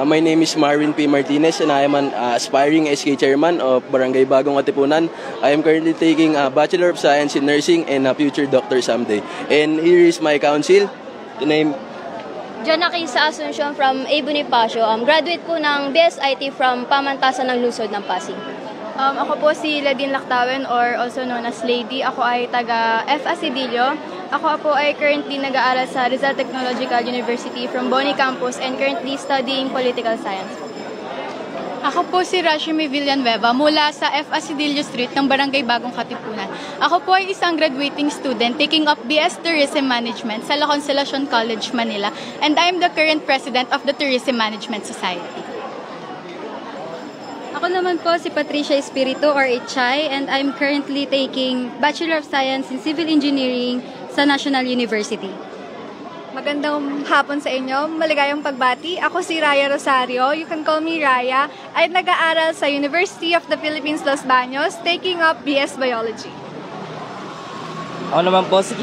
My name is Marvin P. Martinez and I am an aspiring SK chairman of Barangay Bagong Katipunan. I am currently taking a Bachelor of Science in Nursing and a future doctor someday. And here is my counsel, the name Jonakisa Asuncion from A. Bonifacio. Graduate po ng BSIT from Pamantasan ng Lungsod ng Pasig. Ako po si Ladine Lactawen or also known as Lady. Ako ay taga F. Asidillo. Ako po ay currently nag-aaral sa Rizal Technological University from Boni Campus and currently studying Political Science. Ako po si Rashmi Villanueva mula sa F. Asidillo Street ng Barangay Bagong Katipunan. Ako po ay isang graduating student taking up BS Tourism Management sa La Consolacion College, Manila, and I am the current president of the Tourism Management Society. Ako naman po si Patricia Espiritu or Ichay and I'm currently taking Bachelor of Science in Civil Engineering sa National University. Magandang hapon sa inyo. Maligayang pagbati. Ako si Raya Rosario. You can call me Raya. Ay nag-aaral sa University of the Philippines, Los Baños, taking up BS Biology. Ako naman po si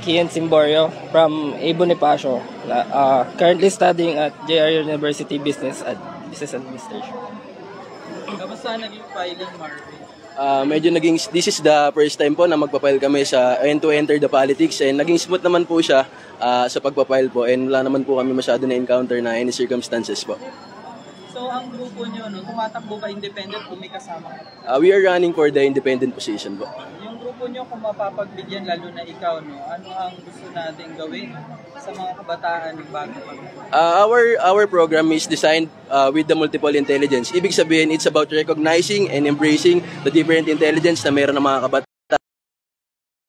Kian Simborio from A. Bonifacio. Currently studying at JR University Business Administration. Kamusta naging filing, Marvin? this is the first time po na magpapile kami sa to enter the politics and naging smooth naman po siya sa pagpapile po and wala naman po kami masyado na encounter na any circumstances po. So ang grupo nyo, tumatakbo ba independent kung may kasama? We are running for the independent position po. Yung grupo nyo, kung mapapagbigyan, lalo na ikaw, ano ang gusto natin gawin sa mga kabataan ng bago? Our program is designed with the multiple intelligence. Ibig sabihin, it's about recognizing and embracing the different intelligence na meron ng mga kabataan.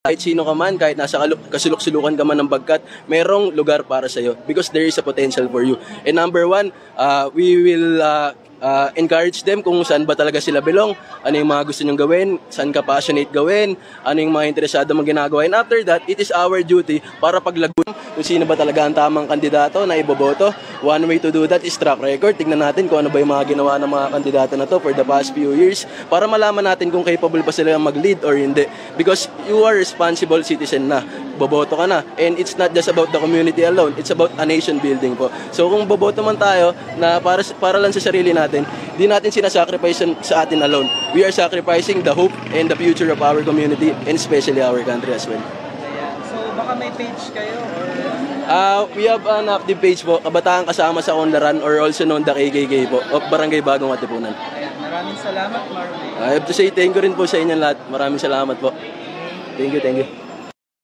Kahit sino ka man, kahit nasa kasulok-sulukan ka man ng bagkat, merong lugar para sa'yo because there is a potential for you. And number one, we will encourage them kung saan ba talaga sila belong, ano yung mga gusto nyong gawin, saan ka passionate gawin, ano yung mga interesado mong ginagawa. And after that, it is our duty para paglagun kung sino ba talaga ang tamang kandidato na iboboto. One way to do that is track record. Tignan natin kung ano ba yung mga ginawa ng mga kandidato na to for the past few years para malaman natin kung capable ba sila mag-lead or hindi. Because you are responsible citizen na. Boboto ka na. And it's not just about the community alone. It's about a nation building po. So kung boboto man tayo na para lang sa sarili natin, di natin sinasacrifice sa atin alone. We are sacrificing the hope and the future of our community and especially our country as well. Ayan. So baka may page kayo or... We have an active page po, Kabataan Kasama sa Onlaran or also known the KKK po, of Barangay Bagong Katipunan. Ayan. Maraming salamat, Marvin. I have to say thank you rin po sa inyong lahat. Maraming salamat po. Thank you, thank you.